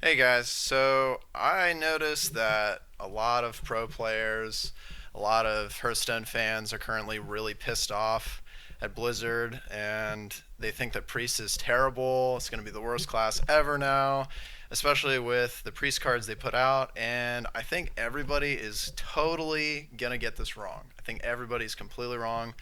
Hey guys, so I noticed that a lot of pro players, a lot of Hearthstone fans are currently really pissed off at Blizzard and they think that Priest is terrible. It's going to be the worst class ever now, especially with the Priest cards they put out. And I think everybody is totally going to get this wrong. I think everybody's completely wrong.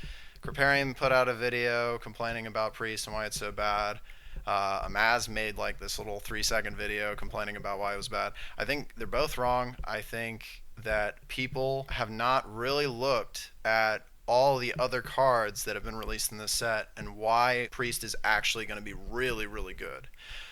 Kripparrian put out a video complaining about Priest and why it's so bad. Amaz made like this little 3-second video complaining about why it was bad. I think they're both wrong. I think that people have not really looked at all the other cards that have been released in this set and why Priest is actually going to be really, really good.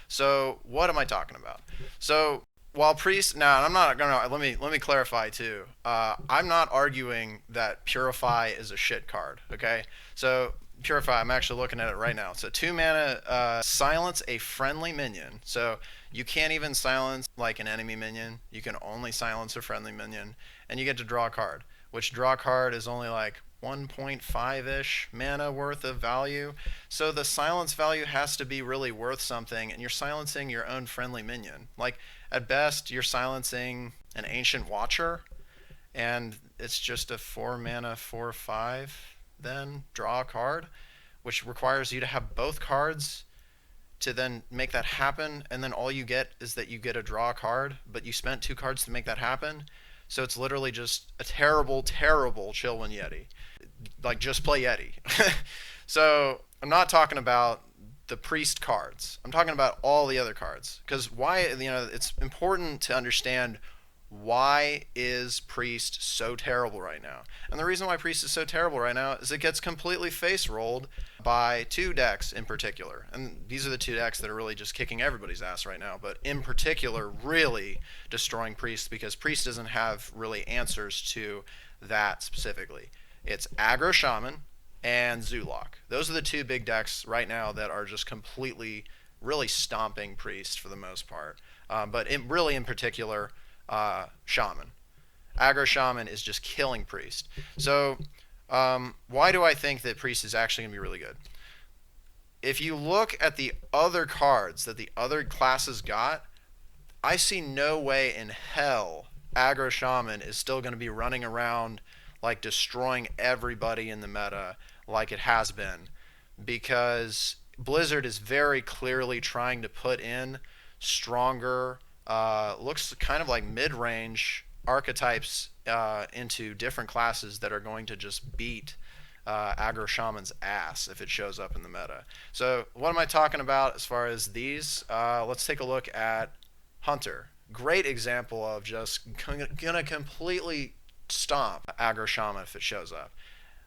So, what am I talking about? So, while Priest, now I'm not gonna let me clarify too. I'm not arguing that Purify is a shit card. Okay, so Purify, I'm actually looking at it right now. So 2 mana, silence a friendly minion. So you can't even silence like an enemy minion. You can only silence a friendly minion, and you get to draw a card. Which draw card is only like 1.5-ish mana worth of value. So the silence value has to be really worth something, and you're silencing your own friendly minion. Like at best, you're silencing an Ancient Watcher, and it's just a 4 mana 4/5. Then draw a card, which requires you to have both cards to then make that happen, and then all you get is that you get a draw card, but you spent 2 cards to make that happen. So it's literally just a terrible, terrible Chillwind Yeti. Like, just play Yeti. So I'm not talking about the priest cards. I'm talking about all the other cards. Because why, it's important to understand why is Priest so terrible right now? And the reason why Priest is so terrible right now is it gets completely face rolled by 2 decks in particular. And these are the 2 decks that are really just kicking everybody's ass right now, but in particular really destroying Priest because Priest doesn't have really answers to that specifically. It's Aggro Shaman and Zulok. Those are the 2 big decks right now that are just completely really stomping Priest for the most part. But really in particular, Shaman. Aggro Shaman is just killing Priest. So, why do I think that Priest is actually going to be really good? If you look at the other cards that the other classes got, I see no way in hell Aggro Shaman is still going to be running around like destroying everybody in the meta like it has been. Because Blizzard is very clearly trying to put in stronger, looks kind of like mid-range archetypes into different classes that are going to just beat Aggro Shaman's ass if it shows up in the meta. So what am I talking about as far as these? Let's take a look at Hunter. Great example of just gonna completely stomp Aggro Shaman if it shows up.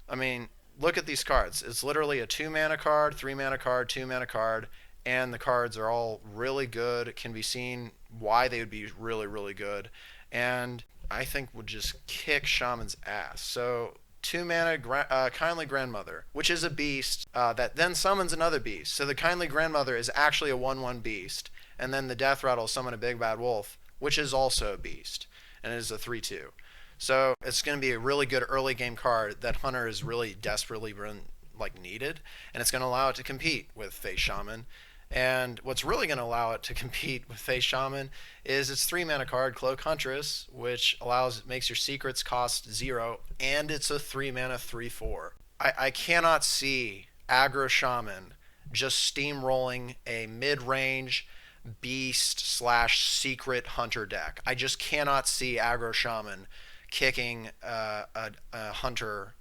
I mean, look at these cards. It's literally a 2 mana card, 3 mana card, 2 mana card, and the cards are all really good. It can be seen why they would be really, really good, and I think would just kick Shaman's ass. So 2 mana Kindly Grandmother, which is a beast that then summons another beast. So the Kindly Grandmother is actually a 1/1 beast, and then the Death Rattle summon a Big Bad Wolf, which is also a beast, and it is a 3/2. So it's going to be a really good early game card that Hunter is really desperately needed, and it's going to allow it to compete with Face Shaman. And what's really going to allow it to compete with Face Shaman is its 3 mana card, Cloak Huntress, which makes your secrets cost 0, and it's a 3 mana 3/4. I cannot see Aggro Shaman just steamrolling a mid-range beast slash secret hunter deck. I just cannot see Aggro Shaman kicking a hunter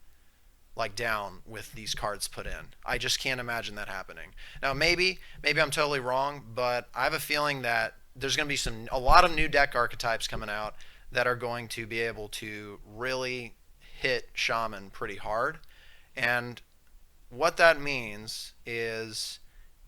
like down with these cards put in. I just can't imagine that happening. Now maybe I'm totally wrong, but I have a feeling that there's going to be a lot of new deck archetypes coming out that are going to be able to really hit Shaman pretty hard. And what that means is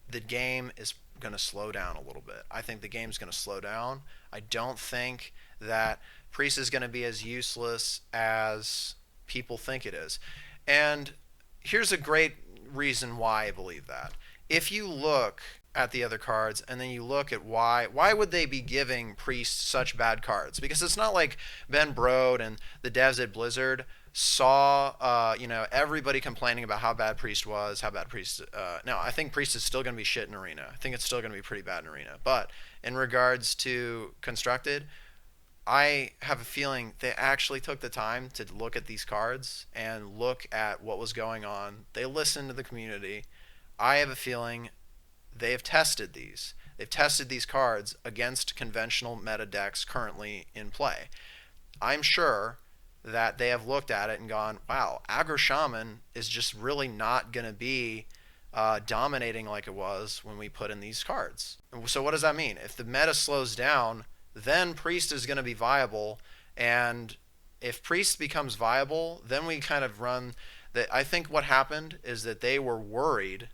the game is going to slow down a little bit. I think the game's going to slow down. I don't think that Priest is going to be as useless as people think it is. And here's a great reason why I believe that. If you look at the other cards and then you look at why would they be giving Priest such bad cards? Because it's not like Ben Brode and the devs at Blizzard saw everybody complaining about how bad Priest was, how bad Priest. No, I think Priest is still going to be shit in Arena. I think it's still going to be pretty bad in Arena. But in regards to constructed, I have a feeling they actually took the time to look at these cards and look at what was going on. They listened to the community. I have a feeling they have tested these. They've tested these cards against conventional meta decks currently in play. I'm sure that they have looked at it and gone, wow, Aggro Shaman is just really not going to be dominating like it was when we put in these cards. So what does that mean? If the meta slows down, then Priest is going to be viable, and if Priest becomes viable, then we kind of run that. I think what happened is that they were worried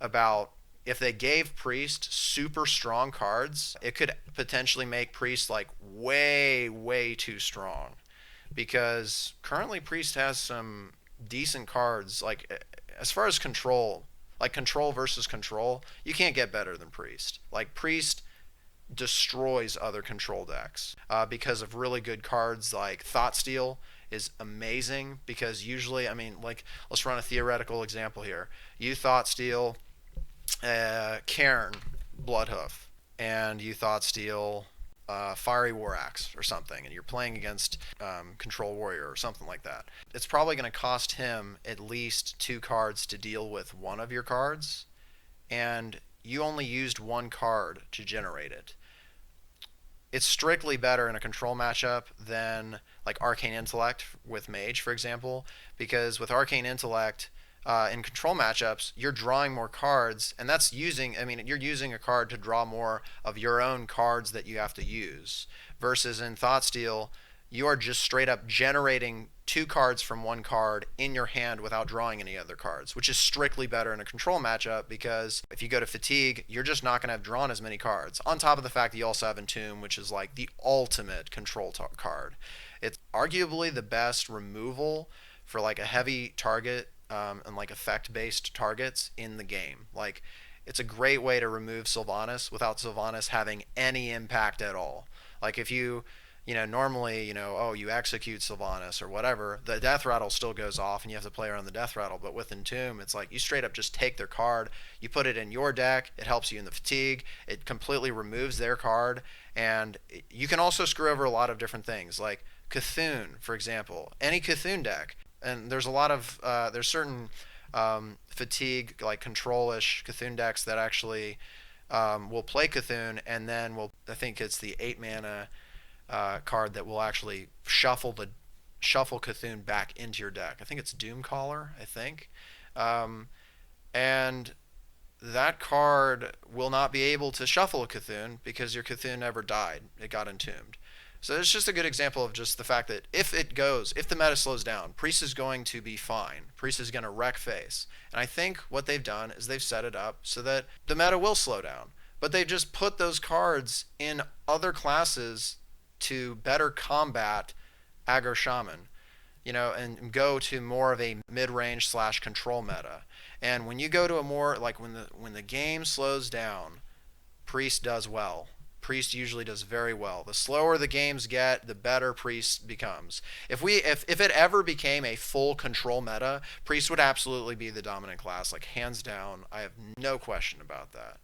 about if they gave Priest super strong cards, it could potentially make Priest like way, way too strong. Because currently Priest has some decent cards. Like as far as control, like control versus control, you can't get better than Priest. Like Priest destroys other control decks because of really good cards like Thought Steal is amazing because usually, I mean, like let's run a theoretical example here. You Thought Steal Cairn Bloodhoof, and you Thought Steal Fiery War Axe or something, and you're playing against Control Warrior or something like that. It's probably going to cost him at least 2 cards to deal with one of your cards, and you only used 1 card to generate it. It's strictly better in a control matchup than like Arcane Intellect with Mage, for example, because with Arcane Intellect, in control matchups, you're drawing more cards, and that's using, I mean, you're using a card to draw more of your own cards that you have to use. Versus in Thought Steal, you are just straight up generating 2 cards from 1 card in your hand without drawing any other cards, which is strictly better in a control matchup because if you go to Fatigue, you're just not going to have drawn as many cards. On top of the fact that you also have Entomb, which is like the ultimate control card. It's arguably the best removal for like a heavy target and like effect-based targets in the game. Like, it's a great way to remove Sylvanas without Sylvanas having any impact at all. Like if normally, oh, you execute Sylvanas or whatever, the death rattle still goes off and you have to play around the death rattle. But with Entomb, it's like you straight up just take their card, you put it in your deck, it helps you in the fatigue, it completely removes their card, and you can also screw over a lot of different things. Like Cthulhu, for example, any Cthulhu deck, and there's a lot of there's certain fatigue like control-ish Cthulhu decks that actually will play Cthulhu and then will, I think it's the 8 mana card that will actually shuffle Cthulhu back into your deck. I think it's Doomcaller, I think, and that card will not be able to shuffle a Cthulhu because your Cthulhu never died; it got entombed. So it's just a good example of just the fact that if the meta slows down, Priest is going to be fine. Priest is going to wreck face. And I think what they've done is they've set it up so that the meta will slow down. But they've just put those cards in other classes to better combat Aggro Shaman, and go to more of a mid-range / control meta. And when you go to a more, like when the game slows down, Priest does well. Priest usually does very well. The slower the games get, the better Priest becomes. If it ever became a full control meta, Priest would absolutely be the dominant class, like hands down. I have no question about that.